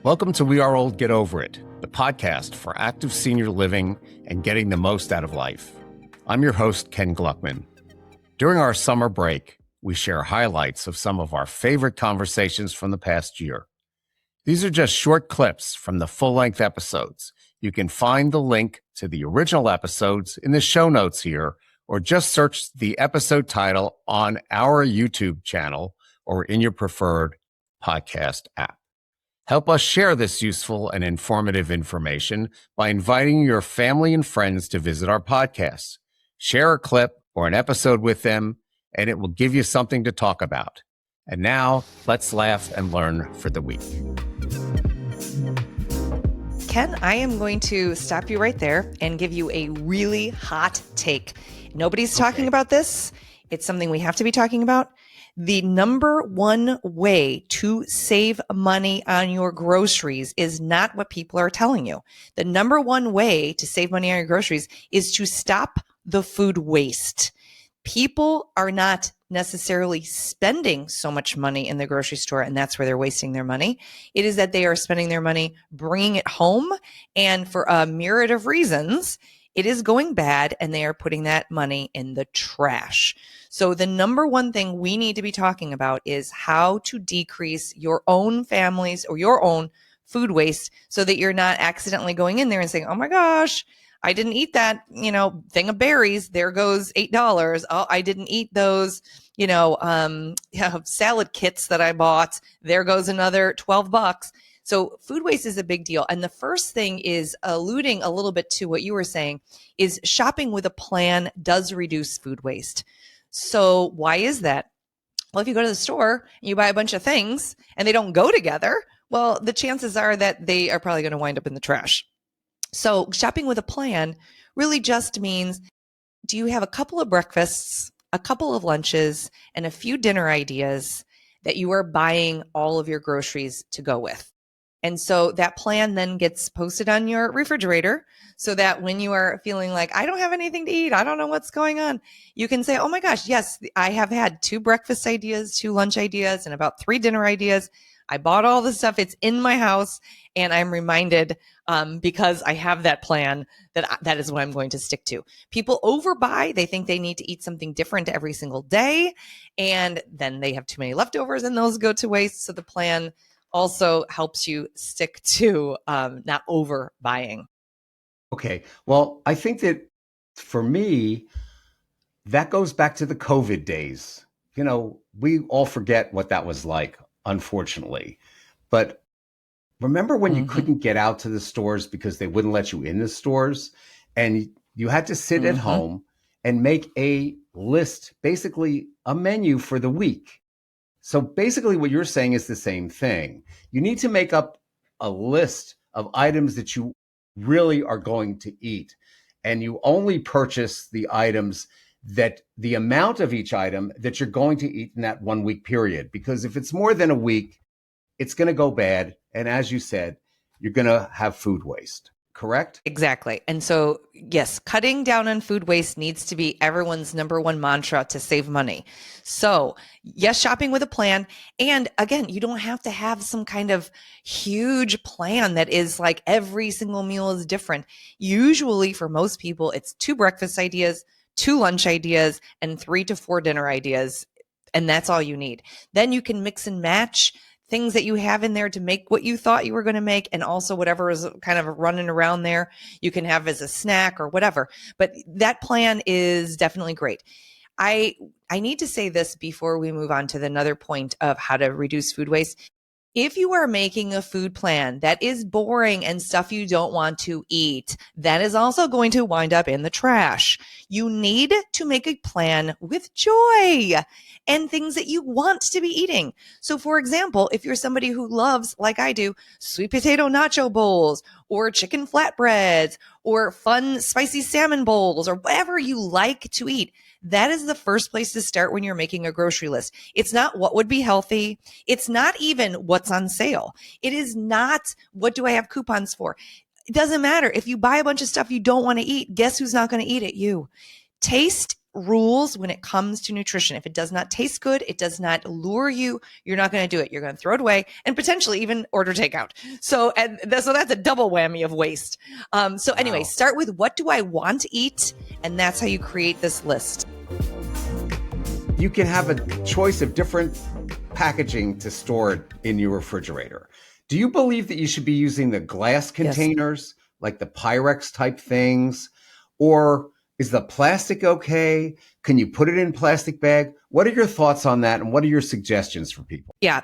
Welcome to We Are Old, Get Over It, the podcast for active senior living and getting the most out of life. I'm your host, Ken Gluckman. During our summer break, we share highlights of some of our favorite conversations from the past year. These are just short clips from the full-length episodes. You can find the link to the original episodes in the show notes here, or just search the episode title on our YouTube channel or in your preferred podcast app. Help us share this useful and informative information by inviting your family and friends to visit our podcast. Share a clip or an episode with them, and it will give you something to talk about. And now, let's laugh and learn for the week. Ken, I am going to stop you right there and give you a really hot take. Nobody's talking about this. It's something we have to be talking about. The number one way to save money on your groceries is not what people are telling you. The number one way to save money on your groceries is to stop the food waste. People are not necessarily spending so much money in the grocery store, and that's where they're wasting their money. It is that they are spending their money bringing it home, and for a myriad of reasons, it is going bad, and they are putting that money in the trash. So the number one thing we need to be talking about is how to decrease your own family's or your own food waste so that you're not accidentally going in there and saying, oh my gosh, I didn't eat that, thing of berries. There goes $8. Oh, I didn't eat those, salad kits that I bought. There goes another $12. So food waste is a big deal. And the first thing is alluding a little bit to what you were saying is shopping with a plan does reduce food waste. So why is that? Well, if you go to the store and you buy a bunch of things and they don't go together, well, the chances are that they are probably going to wind up in the trash. So shopping with a plan really just means, do you have a couple of breakfasts, a couple of lunches, and a few dinner ideas that you are buying all of your groceries to go with? And so that plan then gets posted on your refrigerator so that when you are feeling like, I don't have anything to eat, I don't know what's going on, you can say, oh my gosh, yes, I have had 2 breakfast ideas, 2 lunch ideas, and about 3 dinner ideas. I bought all the stuff. It's in my house. And I'm reminded because I have that plan that is what I'm going to stick to. People overbuy. They think they need to eat something different every single day. And then they have too many leftovers and those go to waste. So the plan also helps you stick to not overbuying. Okay. Well, I think that for me, that goes back to the COVID days. We all forget what that was like, unfortunately. But remember when you couldn't get out to the stores because they wouldn't let you in the stores and you had to sit at home and make a list, basically a menu for the week. So basically what you're saying is the same thing. You need to make up a list of items that you really are going to eat. And you only purchase the items that the amount of each item that you're going to eat in that 1 week period. Because if it's more than a week, it's going to go bad. And as you said, you're going to have food waste. Correct? Exactly. And so, yes, cutting down on food waste needs to be everyone's number one mantra to save money. So, yes, shopping with a plan. And again, you don't have to have some kind of huge plan that is like every single meal is different. Usually for most people, it's 2 breakfast ideas, 2 lunch ideas, and 3 to 4 dinner ideas. And that's all you need. Then you can mix and match things that you have in there to make what you thought you were going to make, and also whatever is kind of running around there, you can have as a snack or whatever. But that plan is definitely great. I need to say this before we move on to another point of how to reduce food waste. If you are making a food plan that is boring and stuff you don't want to eat, that is also going to wind up in the trash. You need to make a plan with joy and things that you want to be eating. So for example, if you're somebody who loves, like I do, sweet potato nacho bowls or chicken flatbreads or fun spicy salmon bowls or whatever you like to eat, that is the first place to start when you're making a grocery list. It's not what would be healthy. It's not even what's on sale. It is not what do I have coupons for. It doesn't matter. If you buy a bunch of stuff you don't want to eat, guess who's not going to eat it? You. Taste rules when it comes to nutrition. If it does not taste good, it does not lure you, you're not going to do it. You're going to throw it away and potentially even order takeout. So that's a double whammy of waste. So anyway, Wow. start with what do I want to eat? And that's how you create this list. You can have a choice of different packaging to store it in your refrigerator. Do you believe that you should be using the glass containers, like the Pyrex type things, or is the plastic okay? Can you put it in plastic bag? What are your thoughts on that, and what are your suggestions for people? Yeah.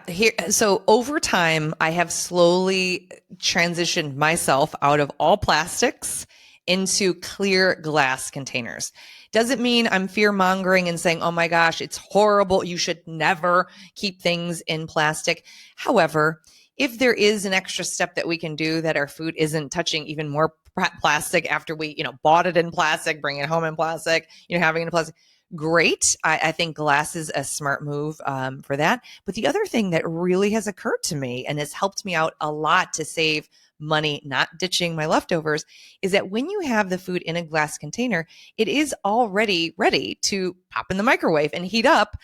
So over time, I have slowly transitioned myself out of all plastics into clear glass containers. Doesn't mean I'm fear mongering and saying, oh my gosh, it's horrible. You should never keep things in plastic. However, if there is an extra step that we can do that our food isn't touching even more plastic after we, bought it in plastic, bring it home in plastic, having it in plastic, great. I think glass is a smart move for that. But the other thing that really has occurred to me and has helped me out a lot to save money, not ditching my leftovers, is that when you have the food in a glass container, it is already ready to pop in the microwave and heat up,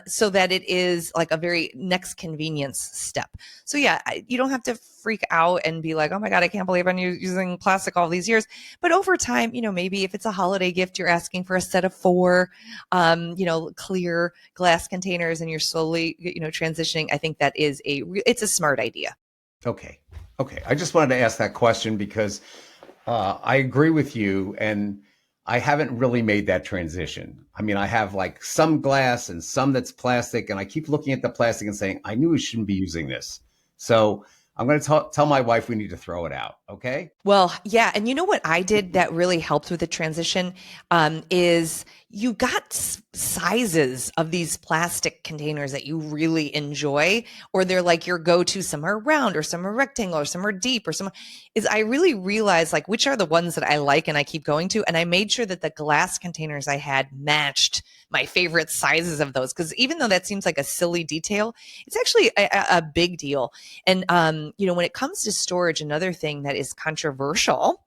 so that it is like a very next convenience step. So yeah, you don't have to freak out and be like, oh my God, I can't believe I'm using plastic all these years. But over time, maybe if it's a holiday gift, you're asking for a set of 4, clear glass containers, and you're slowly, transitioning. I think that is it's a smart idea. Okay. I just wanted to ask that question because I agree with you, and I haven't really made that transition. I mean, I have like some glass and some that's plastic, and I keep looking at the plastic and saying, I knew we shouldn't be using this. So I'm going to tell my wife we need to throw it out. Okay. Well, yeah. And you know what I did that really helped with the transition is you got sizes of these plastic containers that you really enjoy, or they're like your go-to. Some are round, or some are rectangle, or some are deep, or some is I really realized like which are the ones that I like and I keep going to. And I made sure that the glass containers I had matched my favorite sizes of those. Because even though that seems like a silly detail, it's actually a big deal. And, when it comes to storage, another thing that is controversial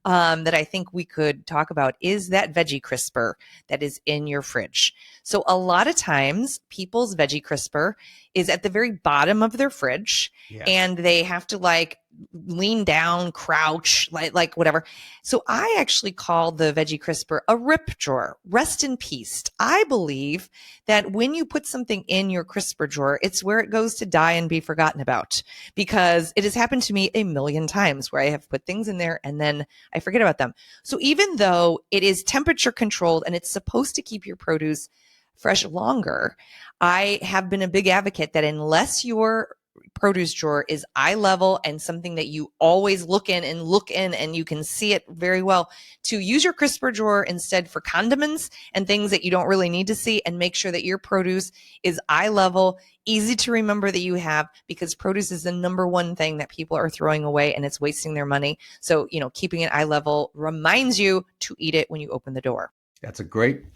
that I think we could talk about is that veggie crisper that is in your fridge. So a lot of times people's veggie crisper is at the very bottom of their fridge, Yes. and they have to like lean down, crouch, like whatever. So I actually call the veggie crisper a rip drawer. Rest in peace. I believe that when you put something in your crisper drawer, it's where it goes to die and be forgotten about, because it has happened to me a million times where I have put things in there and then I forget about them. So even though it is temperature controlled and it's supposed to keep your produce fresh longer, I have been a big advocate that unless your produce drawer is eye level and something that you always look in and you can see it very well, to use your crisper drawer instead for condiments and things that you don't really need to see, and make sure that your produce is eye level, easy to remember that you have, because produce is the number one thing that people are throwing away and it's wasting their money. So, keeping it eye level reminds you to eat it when you open the door. That's a great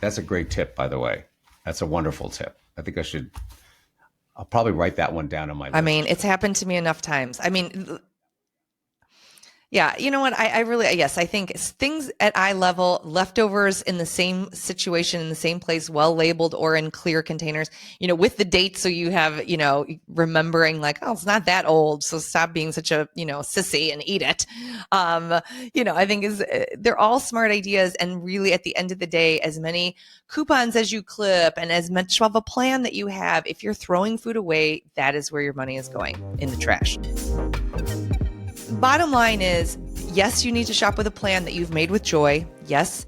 tip, by the way. That's a wonderful tip. I think I'll probably write that one down on my list. I mean, it's happened to me enough times. I mean, yeah, you know what? I really, yes, I think things at eye level, leftovers in the same situation, in the same place, well labeled or in clear containers, with the date. So you have, remembering like, oh, it's not that old. So stop being such a, sissy and eat it. I think they're all smart ideas. And really at the end of the day, as many coupons as you clip and as much of a plan that you have, if you're throwing food away, that is where your money is going, in the trash. Bottom line is, yes, you need to shop with a plan that you've made with joy. Yes.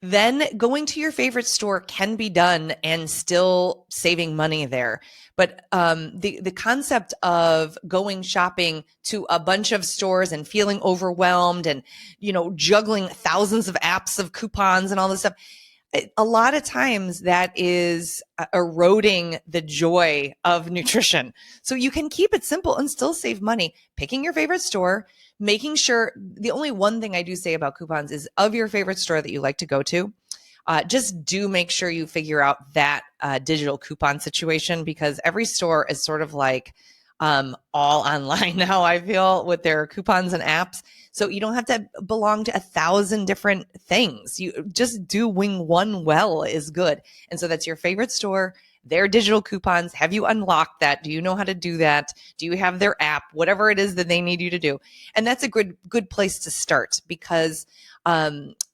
Then going to your favorite store can be done and still saving money there. But the concept of going shopping to a bunch of stores and feeling overwhelmed and, juggling thousands of apps of coupons and all this stuff, a lot of times that is eroding the joy of nutrition. So you can keep it simple and still save money. Picking your favorite store, making sure, the only one thing I do say about coupons is, of your favorite store that you like to go to, just do make sure you figure out that digital coupon situation, because every store is sort of like all online now, I feel, with their coupons and apps. So you don't have to belong to 1,000 different things. You just doing one well is good. And so that's your favorite store, their digital coupons. Have you unlocked that? Do you know how to do that? Do you have their app? Whatever it is that they need you to do. And that's a good place to start, because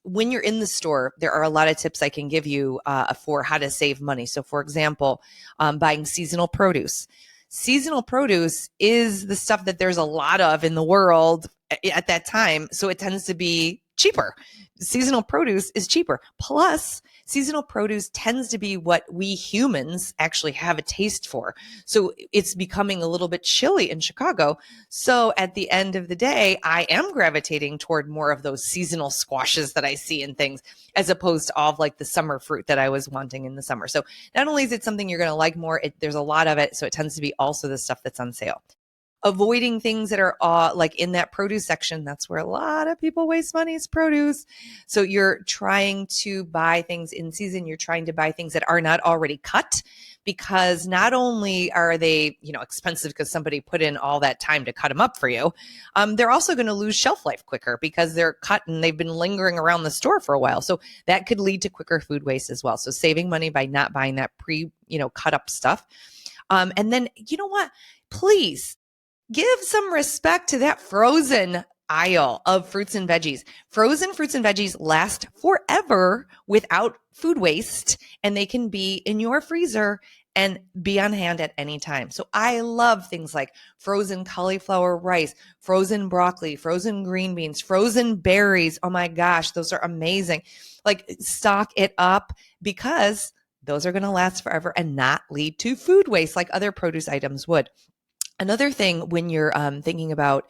when you're in the store, there are a lot of tips I can give you for how to save money. So for example, buying seasonal produce. Seasonal produce is the stuff that there's a lot of in the world at that time. So it tends to be cheaper. Seasonal produce is cheaper. Plus, seasonal produce tends to be what we humans actually have a taste for. So it's becoming a little bit chilly in Chicago. So at the end of the day, I am gravitating toward more of those seasonal squashes that I see and things, as opposed to all of like the summer fruit that I was wanting in the summer. So not only is it something you're going to like more, there's a lot of it. So it tends to be also the stuff that's on sale. Avoiding things that are like in that produce section. That's where a lot of people waste money, is produce. So you're trying to buy things in season. You're trying to buy things that are not already cut, because not only are they, expensive because somebody put in all that time to cut them up for you, they're also going to lose shelf life quicker because they're cut and they've been lingering around the store for a while. So that could lead to quicker food waste as well. So saving money by not buying that cut up stuff. And then, you know what? Please give some respect to that frozen aisle of fruits and veggies. Frozen fruits and veggies last forever without food waste, and they can be in your freezer and be on hand at any time. So I love things like frozen cauliflower rice, frozen broccoli, frozen green beans, frozen berries. Oh my gosh, those are amazing. Like, stock it up, because those are going to last forever and not lead to food waste like other produce items would. Another thing when you're thinking about,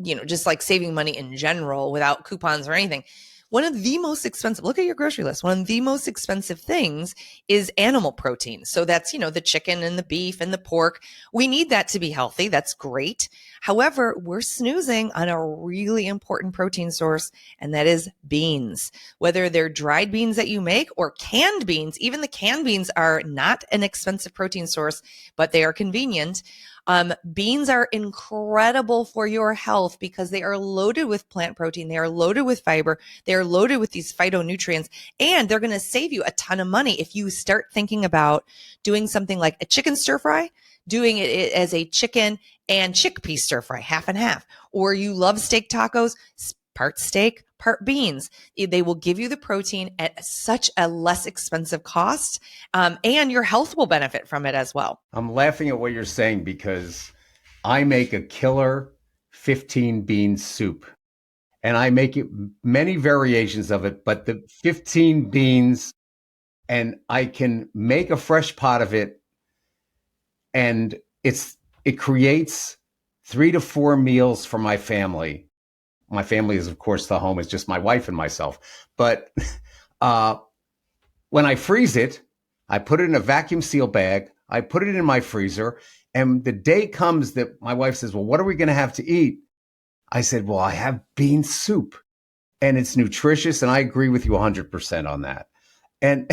just like saving money in general without coupons or anything, one of the most expensive, look at your grocery list. One of the most expensive things is animal protein. So that's, the chicken and the beef and the pork. We need that to be healthy. That's great. However, we're snoozing on a really important protein source, and that is beans. Whether they're dried beans that you make or canned beans, even the canned beans are not an expensive protein source, but they are convenient. Beans are incredible for your health because they are loaded with plant protein. They are loaded with fiber. They are loaded with these phytonutrients, and they're going to save you a ton of money if you start thinking about doing something like a chicken stir fry, doing it as a chicken and chickpea stir fry, half and half. Or you love steak tacos, part steak, part beans. They will give you the protein at such a less expensive cost, and your health will benefit from it as well. I'm laughing at what you're saying because I make a killer 15 bean soup, and I make it many variations of it, but the 15 beans, and I can make a fresh pot of it, and it creates 3 to 4 meals for my family. My family is, of course, the home. It's just my wife and myself. But when I freeze it, I put it in a vacuum seal bag. I put it in my freezer. And the day comes that my wife says, well, what are we going to have to eat? I said, well, I have bean soup, and it's nutritious. And I agree with you 100% on that. And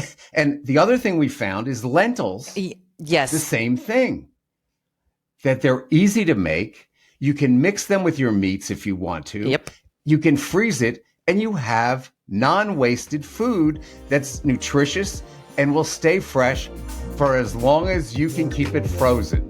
the other thing we found is lentils. Yes. The same thing, that they're easy to make. You can mix them with your meats if you want to. Yep. You can freeze it, and you have non-wasted food that's nutritious and will stay fresh for as long as you can keep it frozen.